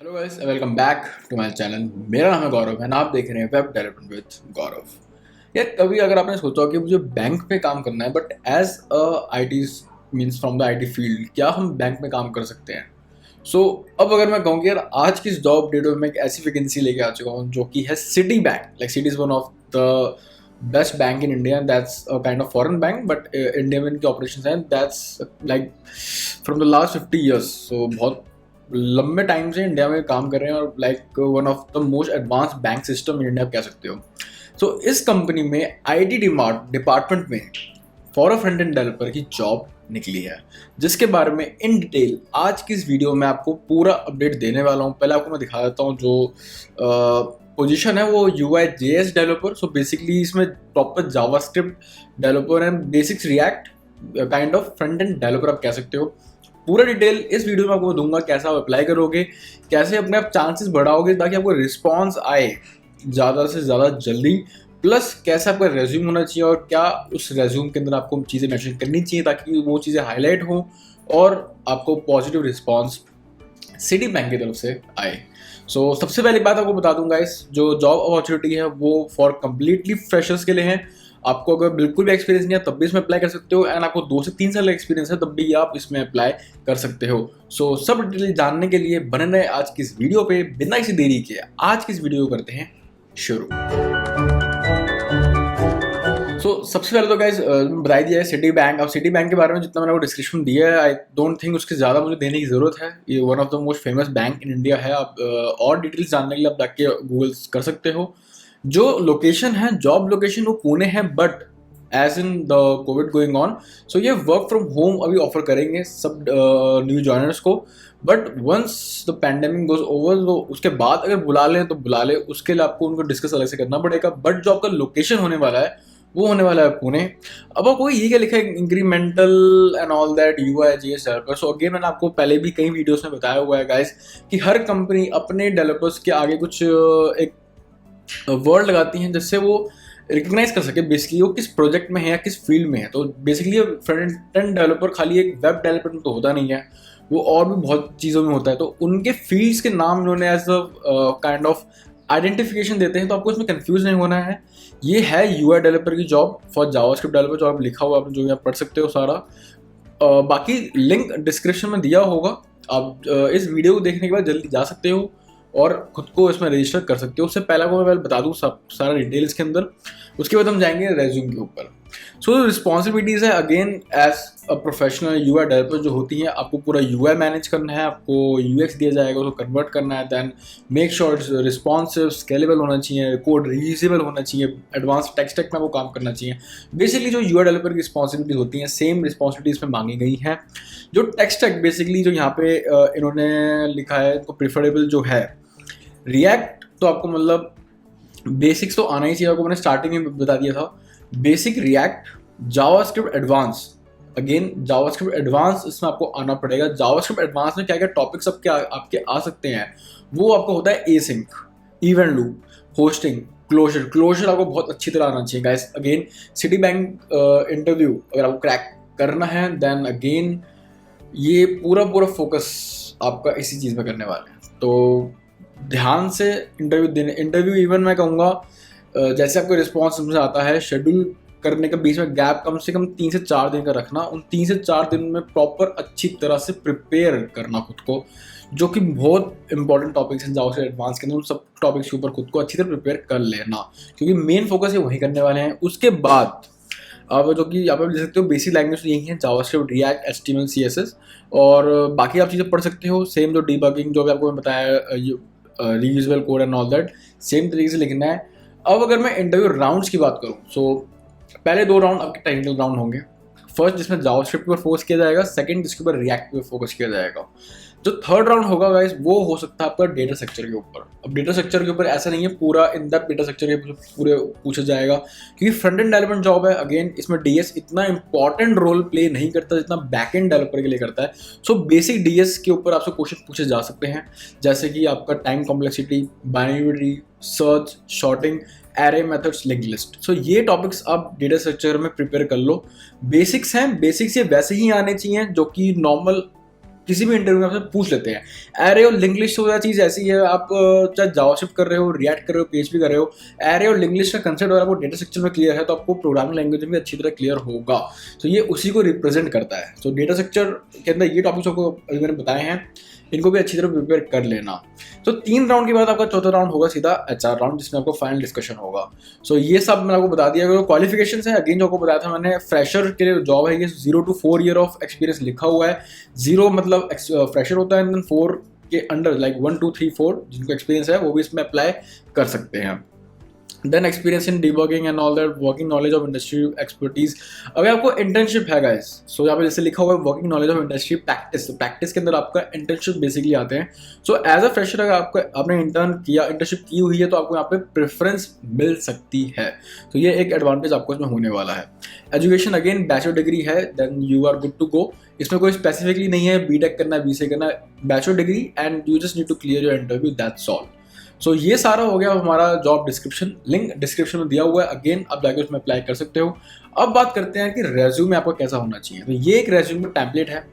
Hello guys, welcome back to my channel. मेरा नाम है गौरव एंड आप देख रहे हैं वेब डेवलपमेंट विद गौरव। यार, कभी अगर आपने सोचा कि मुझे बैंक पे काम करना है but as a IT means from the IT field, क्या हम बैंक में काम कर सकते हैं? सो अब अगर मैं कहूँ कि यार आज की इस जॉब डेट में मैं एक ऐसी वैकेंसी लेके आ चुका हूँ जो कि है city bank. Like city is one of the best bank in India, that's a kind of foreign bank but India में इनके ऑपरेशन हैं। That's like from the last 50 years। सो बहुत लंबे टाइम से इंडिया में काम कर रहे हैं और like one of the most advance bank system in India कह सकते हो। सो इस कंपनी में आईटी डिपार्टमेंट में for a front end developer की जॉब निकली है, जिसके बारे में इन डिटेल आज की इस वीडियो में आपको पूरा अपडेट देने वाला हूँ। पहले आपको मैं दिखा देता हूँ जो पोजीशन है, वो UI/JS डेवलपर। सो बेसिकली इसमें proper JavaScript developer and basics react kind of front end developer आप कह सकते हो। पूरा डिटेल इस वीडियो में आपको दूंगा, कैसे आप अप्लाई करोगे, कैसे अपने आप चांसेस बढ़ाओगे ताकि आपको रिस्पॉन्स आए ज़्यादा से ज़्यादा जल्दी, प्लस कैसे आपका रेज्यूम होना चाहिए और क्या उस रेज्यूम के अंदर आपको चीज़ें मेंशन करनी चाहिए ताकि वो चीज़ें हाईलाइट हो और आपको पॉजिटिव रिस्पॉन्स सिटी बैंक की तरफ से आए। सो सबसे पहली बात आपको बता दूंगा, इस जो जॉब अपॉर्चुनिटी है वो फॉर कंप्लीटली फ्रेशर्स के लिए है। आपको अगर बिल्कुल भी एक्सपीरियंस नहीं है तब भी इसमें अप्लाई कर सकते हो, एंड आपको 2 से 3 साल का एक्सपीरियंस है तब भी आप इसमें अप्लाई कर सकते हो। सो सब डिटेल जानने के लिए बने रहे आज की इस वीडियो पे। बिना किसी देरी के आज की इस वीडियो को करते हैं शुरू। सबसे पहले तो गाइज बता दिया है सिटी बैंक। अब सिटी बैंक के बारे में जितना मैंने वो डिस्क्रिप्शन दिया है, आई डोंट थिंक उसके ज़्यादा मुझे देने की ज़रूरत है। ये one of the most famous bank in India है। आप और डिटेल्स जानने के लिए आप जाके गूगल कर सकते हो। जो लोकेशन है, जॉब लोकेशन, वो पुणे है, but as in the covid going on, so ये वर्क फ्रॉम होम अभी ऑफर करेंगे सब न्यू जॉइनर्स को। But once the pandemic goes over, तो उसके बाद अगर बुला लें तो बुला ले, उसके लिए आपको उनको डिस्कस अलग से करना पड़ेगा। बट जो आपका लोकेशन होने वाला है वो होने वाला है पुणे। अब कोई ये क्या लिखा है, incremental and all that UI/JS developer. So again मैंने आपको पहले भी कई वीडियोस में बताया हुआ है गाइस कि हर कंपनी अपने डेवलपर्स के आगे कुछ एक वर्ड लगाती हैं जिससे वो रिकग्नाइज कर सके बेसिकली वो किस प्रोजेक्ट में है या किस फील्ड में है। तो बेसिकली फ्रंट एंड डेवलपर खाली एक वेब डेवलपर में तो होता नहीं है, वो और भी बहुत चीज़ों में होता है। तो उनके फील्ड्स के नाम उन्होंने as a kind of identification देते हैं, तो आपको इसमें कंफ्यूज नहीं होना है। ये है UI डेवलपर की जॉब फॉर जावास्क्रिप्ट डेवलपर, जो आप लिखा हुआ, आप जो आप पढ़ सकते हो सारा। बाकी लिंक डिस्क्रिप्शन में दिया होगा, आप इस वीडियो को देखने के बाद जल्दी जा सकते हो और खुद को इसमें रजिस्टर कर सकते हो। उससे पहले को मैं पहले बता दूँ सब सारा डिटेल इसके अंदर, उसके बाद हम जाएंगे रेज्यूम के ऊपर। सो रिस्पॉन्सिबिलिटीज़ है again as a professional UI developer जो होती हैं, आपको पूरा UI मैनेज करना है, आपको UX दिया जाएगा, उसको कन्वर्ट करना है, then make sure responsive scalable होना चाहिए, कोड रीयूजेबल होना चाहिए, एडवांस टेक स्टैक में वो काम करना चाहिए। बेसिकली जो UI डेवलपर की रिस्पॉन्सिबिलिटीज होती हैं सेम रिस्पॉन्सिबिलिटी इसमें मांगी गई हैं। जो टेक स्टैक बेसिकली जो यहाँ पे इन्होंने लिखा है, तो प्रिफरेबल जो है रिएक्ट, तो आपको मतलब बेसिक्स तो आना ही चाहिए। आपको मैंने स्टार्टिंग में बता दिया था, basic react, JavaScript advance. Again JavaScript advance इसमें आपको आना पड़ेगा। जावास्क्रिप्ट एडवांस में क्या क्या टॉपिक्स आपके आ सकते हैं, वो आपको होता है async, event loop, hoisting, closure आपको बहुत अच्छी तरह आना चाहिए guys. Again Citi bank interview अगर आपको क्रैक करना है, देन अगेन ये पूरा फोकस आपका इसी चीज़ में करने वाले हैं। तो ध्यान से इंटरव्यू देने, इंटरव्यू इवन मैं कहूँगा जैसे आपको रिस्पॉन्स समझ आता है, शेड्यूल करने के बीच में गैप कम से कम 3 से 4 दिन का रखना। उन 3 से 4 दिन में प्रॉपर अच्छी तरह से प्रिपेयर करना खुद को, जो कि बहुत इंपॉर्टेंट टॉपिक्स हैं जावा से एडवांस के अंदर, उन सब टॉपिक्स के ऊपर खुद को अच्छी तरह प्रिपेयर कर लेना, क्योंकि मेन फोकस ये वही करने वाले हैं। उसके बाद अब जो कि आप देख सकते हो बेसिक लैंग्वेज यही है, जावास्क्रिप्ट, रिएक्ट, HTML, CSS, और बाकी आप चीज़ें पढ़ सकते हो। सेम जो डीबगिंग जो भी आपको मैं बताया, reusable code and all that, same तरीके से लिखना है। अब अगर मैं इंटरव्यू राउंड्स की बात करूँ, सो पहले 2 राउंड आपके टेक्निकल राउंड होंगे। फर्स्ट जिसमें जावास्क्रिप्ट पर फोकस किया जाएगा, सेकंड जिसके ऊपर रिएक्ट पर फोकस किया जाएगा। जो थर्ड राउंड होगा गाइस, वो हो सकता है आपका डेटा स्ट्रक्चर के ऊपर। अब डेटा स्ट्रक्चर के ऊपर ऐसा नहीं है पूरा इन डेप्थ डेटा स्ट्रक्चर के पूरे पूछा जाएगा, क्योंकि फ्रंट एंड डेवलपमेंट जॉब है। अगेन इसमें DS इतना इंपॉर्टेंट रोल प्ले नहीं करता जितना बैक एंड डेवलपर के लिए करता है। सो बेसिक DS के ऊपर आपसे क्वेश्चन पूछे जा सकते हैं, जैसे कि आपका time complexity, binary search, sorting, array methods, link list. So ये टॉपिक्स आप डेटा स्ट्रक्चर में प्रिपेयर कर लो। बेसिक्स हैं, बेसिक्स ये वैसे ही आने चाहिए जो कि नॉर्मल किसी भी इंटरव्यू में आपसे पूछ लेते हैं। एरे और लिंक लिस्ट वगैरह चीज़ ऐसी है, आप चाहे जावास्क्रिप्ट कर रहे हो, रिएक्ट कर रहे हो, पीएचपी कर रहे हो, एरे और लिंक लिस्ट का कंसेप्ट अगर आपको डेटा स्ट्रक्चर में क्लियर है तो आपको प्रोग्रामिंग लैंग्वेज में भी अच्छी तरह क्लियर होगा। तो ये उसी को रिप्रेजेंट करता है। तो डेटा स्ट्रक्चर के अंदर ये टॉपिक्स आपको अभी मैंने बताए हैं, इनको भी अच्छी तरह प्रिपेयर कर लेना। तो 3 राउंड के बाद आपका चौथा राउंड होगा सीधा एचआर राउंड, जिसमें आपको फाइनल डिस्कशन होगा। सो ये सब मैंने आपको बता दिया। क्वालिफिकेशन है, अगेन जो आपको बताया था मैंने, फ्रेशर के लिए जॉब है ये, 0 to 4 ईयर ऑफ एक्सपीरियंस लिखा हुआ है। 0 मतलब फ्रेशर होता है, एंड 4 के अंडर लाइक 1 2 3 4 जिनको एक्सपीरियंस है वो भी इसमें अप्लाई कर सकते हैं। Then experience in debugging and all that, working knowledge of industry expertise. अगर आपको इंटर्नशिप है गाइस, सो यहाँ पे जैसे लिखा हुआ है working knowledge of industry practice, तो प्रैक्टिस के अंदर आपका इंटर्नशिप बेसिकली आते हैं। सो एज अ फ्रेशर अगर आपने इंटर्नशिप की हुई है तो आपको यहाँ पे प्रेफरेंस मिल सकती है। तो ये एक एडवांटेज आपको इसमें होने वाला है। एजुकेशन अगेन बैचलर डिग्री है, then you are good to go. इसमें कोई स्पेसिफिकली नहीं है बीटेक करना है, बीसीए करना है, bachelor degree and you just need to clear your interview, that's all. So ये सारा हो गया हमारा जॉब डिस्क्रिप्शन, लिंक डिस्क्रिप्शन में दिया हुआ है, अगेन आप जाके उसमें अप्लाई कर सकते हो। अब बात करते हैं कि रेज्यूमे आपका कैसा होना चाहिए। तो ये एक रेज्यूमे टेम्पलेट है।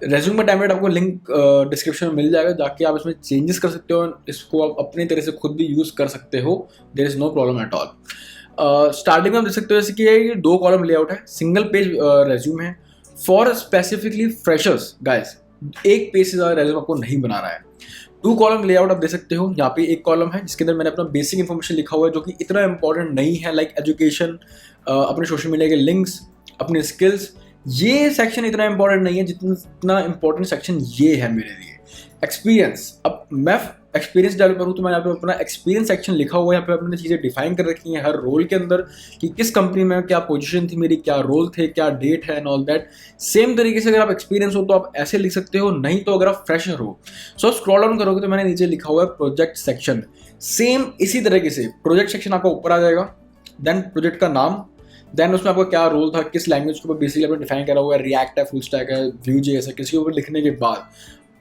रेज्यूमे टेम्पलेट आपको लिंक डिस्क्रिप्शन में मिल जाएगा, जाके आप इसमें चेंजेस कर सकते हो, इसको आप अपनी तरह से खुद भी यूज़ कर सकते हो, there is no problem at all. Starting में आप देख सकते हो जैसे कि ये 2 कॉलम लेआउट है, सिंगल पेज रेज्यूमे है फॉर स्पेसिफिकली फ्रेशर्स गाइस। एक पेज से ज़्यादा रेज्यूमे आपको नहीं बनाना है। 2 कॉलम लेआउट आप देख सकते हो, यहाँ पे एक कॉलम है जिसके अंदर मैंने अपना बेसिक इन्फॉर्मेशन लिखा हुआ है जो कि इतना इंपॉर्टेंट नहीं है, लाइक एजुकेशन, अपने सोशल मीडिया के लिंक्स, अपने स्किल्स। ये सेक्शन इतना इंपॉर्टेंट नहीं है जितना इंपॉर्टेंट सेक्शन ये है मेरे लिए, एक्सपीरियंस। अब मैं एक्सपीरियंस डेवलपर हूँ तो मैंने यहाँ पे अपना एक्सपीरियंस सेक्शन लिखा हुआ है, यहाँ पे अपने चीज़ें डिफाइन कर रखी हैं हर रोल के अंदर कि किस कंपनी में क्या पोजीशन थी मेरी, क्या रोल थे, क्या डेट है एंड ऑल दैट। सेम तरीके से अगर आप एक्सपीरियंस हो तो आप ऐसे लिख सकते हो, नहीं तो अगर आप फ्रेशर हो सो स्क्रॉल डाउन करोगे तो मैंने नीचे लिखा हुआ है प्रोजेक्ट सेक्शन। सेम इसी तरीके से प्रोजेक्ट सेक्शन आपका ऊपर आ जाएगा, देन प्रोजेक्ट का नाम, देन उसमें आपका क्या रोल था, किस लैंग्वेज के ऊपर बेसिकली आपने डिफाइन करा हुआ है, रिएक्ट है, फुल स्टैक है, Vue.js है, किसी के ऊपर लिखने के बाद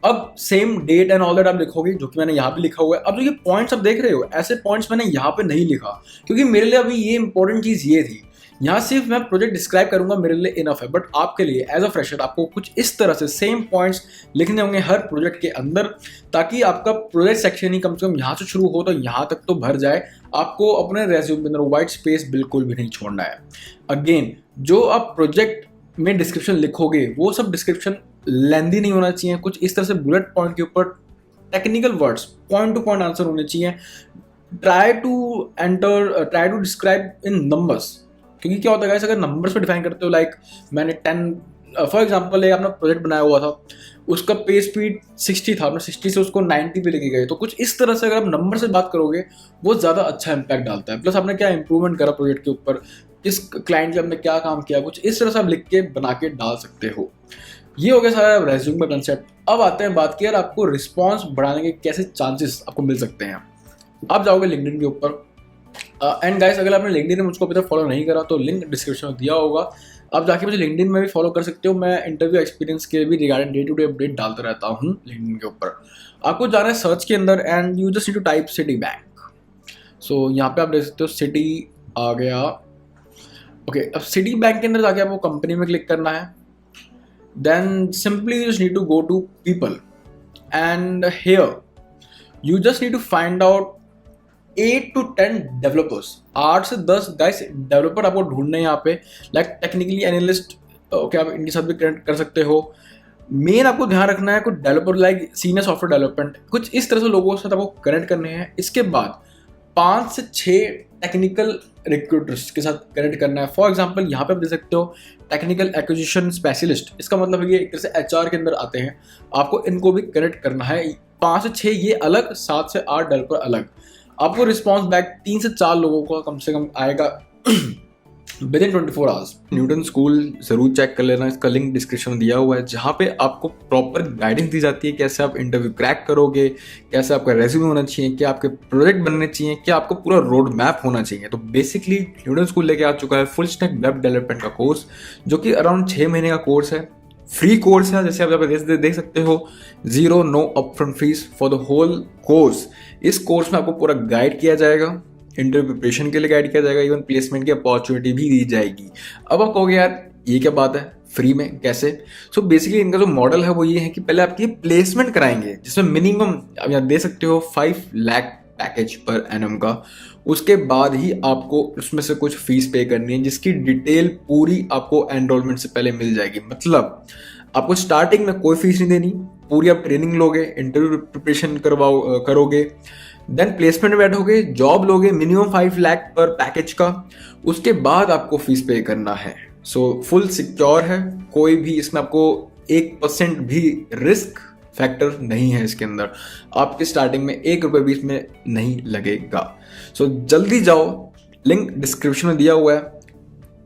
अब same date and all that आप लिखोगे, जो कि मैंने यहाँ पे लिखा हुआ है। अब जो ये पॉइंट्स आप देख रहे हो, ऐसे पॉइंट्स मैंने यहाँ पे नहीं लिखा क्योंकि मेरे लिए अभी ये इंपॉर्टेंट चीज़ ये थी। यहाँ सिर्फ मैं प्रोजेक्ट डिस्क्राइब करूंगा, मेरे लिए इनफ है, बट आपके लिए एज अ फ्रेशर आपको कुछ इस तरह से सेम पॉइंट्स लिखने होंगे हर प्रोजेक्ट के अंदर, ताकि आपका प्रोजेक्ट सेक्शन ही कम से कम यहाँ से शुरू हो तो यहाँ तक तो भर जाए। आपको अपने रेज्यूमे के अंदर वाइट स्पेस बिल्कुल भी नहीं छोड़ना है। अगेन जो आप प्रोजेक्ट में डिस्क्रिप्शन लिखोगे वो सब डिस्क्रिप्शन लेंदी नहीं होना चाहिए, कुछ इस तरह से बुलेट पॉइंट के ऊपर technical words, point to point answer होने चाहिए। Try to describe in numbers, क्योंकि क्या होता है गाइस, अगर नंबर्स पे डिफाइन करते हो, लाइक मैंने 10 फॉर एग्जांपल एक अपना प्रोजेक्ट बनाया हुआ था, उसका पेज स्पीड 60 था, आपने 60 से उसको 90 पे लेके गए, तो कुछ इस तरह से अगर आप नंबर से बात करोगे वो ज़्यादा अच्छा इंपैक्ट डालता है। प्लस आपने क्या इंप्रूवमेंट करा प्रोजेक्ट के ऊपर, किस क्लाइंट के आपने क्या काम किया, कुछ इस तरह से आप लिख के बना के डाल सकते हो। ये हो गया सारा रेज्यूमे का कंसेप्ट। अब आते हैं बात की यार आपको रिस्पॉन्स बढ़ाने के कैसे चांसेस आपको मिल सकते हैं। आप जाओगे लिंक्डइन के ऊपर, एंड गाइस अगर आपने लिंक्डइन में मुझको अभी तक फॉलो नहीं करा तो लिंक डिस्क्रिप्शन में दिया होगा, आप जाके मुझे लिंक्डइन में भी फॉलो कर सकते हो। मैं इंटरव्यू एक्सपीरियंस के भी regarding day to day update डालता रहता हूँ लिंक्डइन के ऊपर। आपको जाना है सर्च के अंदर and you just need to type city bank. So यहाँ पे आप देख सकते हो सिटी आ गया। ओके, अब सिटी बैंक के अंदर जाके आपको कंपनी में क्लिक करना है, then simply you just need to go to people and here you just need to find out 8 to 10 developers, 8 से 10 गाइस डेवलपर आपको ढूंढने हैं यहाँ पे, लाइक टेक्निकली एनालिस्ट। ओके, आप इनके साथ भी कनेक्ट कर सकते हो। मेन आपको ध्यान रखना है कुछ developer like senior software development, कुछ इस तरह से लोगों के साथ आपको कनेक्ट करने हैं। इसके बाद 5 से 6 टेक्निकल रिक्रूटर्स के साथ कनेक्ट करना है। फॉर एग्जाम्पल यहाँ पे आप देख सकते हो टेक्निकल एक्विजिशन स्पेशलिस्ट, इसका मतलब है ये एक तरह से HR के अंदर आते हैं, आपको इनको भी कनेक्ट करना है। 5 से 6 ये अलग, 7 से 8 डेवलपर अलग। आपको रिस्पॉन्स बैक 3 से 4 लोगों का कम से कम आएगा with in 24 hours. Newton school जरूर चेक कर लेना, इसका लिंक डिस्क्रिप्शन में दिया हुआ है, जहाँ पे आपको प्रॉपर गाइडेंस दी जाती है कैसे आप इंटरव्यू क्रैक करोगे, कैसे आपका रेज्यूमे होना चाहिए, क्या आपके प्रोजेक्ट बनने चाहिए, क्या आपको पूरा रोड मैप होना चाहिए। तो बेसिकली न्यूटन स्कूल लेके आ चुका है फुल स्टैक वेब डेवलपमेंट का कोर्स, जो कि अराउंड 6 महीने का कोर्स है, फ्री कोर्स है। जैसे आप यहाँ पे देख सकते हो, 0 no upfront fees for the whole course. इस कोर्स में आपको पूरा गाइड किया जाएगा, इंटरव्यू प्रिपरेशन के लिए गाइड किया जाएगा, इवन प्लेसमेंट की अपॉर्चुनिटी भी दी जाएगी। अब आप कहोगे यार ये क्या बात है, फ्री में कैसे? सो बेसिकली इनका जो मॉडल है वो ये है कि पहले आपकी प्लेसमेंट कराएंगे जिसमें मिनिमम आप यहाँ दे सकते हो 5 लाख पैकेज पर एनम का। उसके बाद ही आपको उसमें से कुछ फीस पे करनी है जिसकी डिटेल पूरी आपको एनरोलमेंट से पहले मिल जाएगी। मतलब आपको स्टार्टिंग में कोई फीस नहीं देनी, पूरी आप ट्रेनिंग लोगे, इंटरव्यू प्रिपरेशन करोगे, देन प्लेसमेंट में बैठोगे, जॉब लोगे मिनिमम 5 लाख पर पैकेज का, उसके बाद आपको फीस पे करना है। सो फुल सिक्योर है, कोई भी इसमें आपको 1% भी रिस्क फैक्टर नहीं है इसके अंदर। आपके स्टार्टिंग में 1 रुपये भी इसमें नहीं लगेगा। सो जल्दी जाओ, लिंक डिस्क्रिप्शन में दिया हुआ है,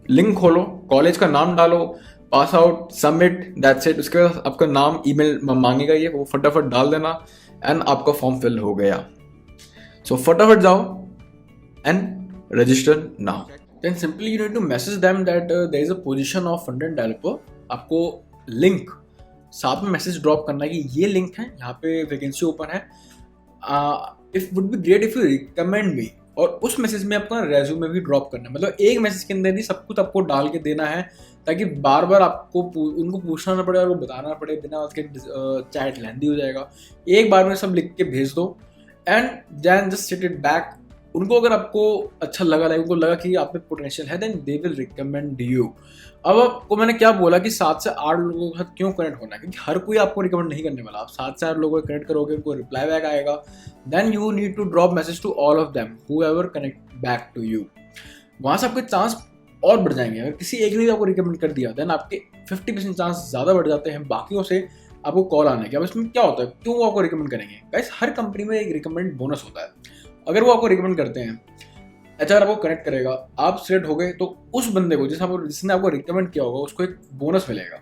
लिंक खोलो, कॉलेज का नाम डालो, pass out, submit, that's it. उसके बाद आपका नाम, ईमेल मांगेगा ये, वो फटाफट डाल देना एंड आपका फॉर्म फिल हो गया। सो फटाफट जाओ and register now. Then simply you need to message them that there is a position of front end developer. आपको लिंक साथ में मैसेज ड्रॉप करना है कि ये लिंक है, यहाँ पे वैकेंसी ओपन है, if would be great if you recommend मी। और उस मैसेज में आपका रेज्यूमे भी ड्रॉप करना है। मतलब एक मैसेज के अंदर ही सब कुछ आपको डाल के देना है ताकि बार बार आपको उनको पूछना ना पड़े और वो बताना ना पड़े, बिना उसके चैट लेंदी हो जाएगा। एक बार में सब लिख के भेज दो and then just set it back. उनको अगर आपको अच्छा लगा, उनको लगा कि आप में पोटेंशियल है, then they will recommend you. अब आपको मैंने क्या बोला कि 7 से 8 लोगों के साथ क्यों कनेक्ट होना है, क्योंकि हर कोई आपको रिकमेंड नहीं करने वाला। आप 7 से 8 लोगों को कनेक्ट करोगे, उनको रिप्लाई बैक आएगा, then you need to drop message to all of them whoever connect back to you. वहाँ से आपके चांस और बढ़ जाएंगे। अगर किसी एक ने भी आपको रिकमेंड कर दिया देन आपके 50% चांस ज़्यादा बढ़ जाते हैं बाकियों से आपको कॉल आने के। अब इसमें क्या होता है, क्यों वो आपको रिकमेंड करेंगे? गाइस, हर कंपनी में एक रिकमेंड बोनस होता है। अगर वो आपको रिकमेंड करते हैं, एचआर आपको कनेक्ट करेगा, आप सिलेक्ट हो गए, तो उस बंदे को जिसने आपको रिकमेंड किया होगा उसको एक बोनस मिलेगा।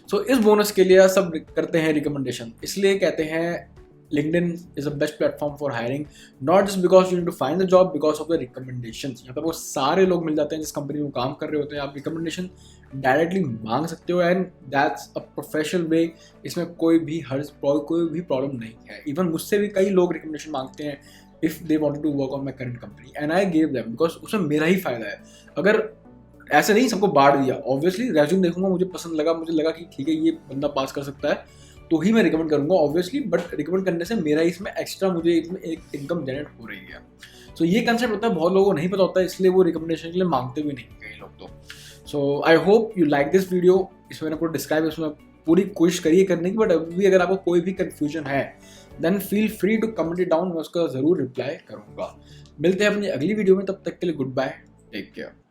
सो इस बोनस के लिए सब करते हैं रिकमेंडेशन। इसलिए कहते हैं LinkedIn is the best platform for hiring, not just because you need to find the job, because of the recommendations। यहाँ पे वो सारे लोग मिल जाते हैं जिस कंपनी में काम कर रहे होते हैं। आप रिकमेंडेशन डायरेक्टली मांग सकते हो and that's a professional way. इसमें कोई भी प्रॉब्लम नहीं है। इवन मुझसे भी कई लोग रिकमेंडेशन मांगते हैं if they wanted to work on my current company and I give them, because उसमें मेरा ही फायदा है। अगर ऐसे नहीं सबको बांट दिया, ऑब्वियसली रेज्यूम देखूंगा, मुझे पसंद लगा, मुझे लगा कि ठीक है ये बंदा पास कर सकता है, तो ही मैं रिकमेंड करूंगा ऑब्वियसली। बट रिकमेंड करने से मेरा इसमें एक्स्ट्रा मुझे इसमें एक इनकम जनरेट हो रही है। सो ये कंसेप्ट होता है, बहुत लोगों को नहीं पता होता है, इसलिए वो रिकमेंडेशन के लिए मांगते भी नहीं कई लोग तो। So I hope you like this video. इसमें मैंने पूरा डिस्क्राइब, इसमें पूरी कोशिश करिए करने की। बट अभी भी अगर आपको कोई भी कन्फ्यूजन है then feel free to comment it down, मैं उसका ज़रूर रिप्लाई करूँगा। मिलते हैं अपनी अगली वीडियो में, तब तक के लिए गुड बाय, टेक केयर।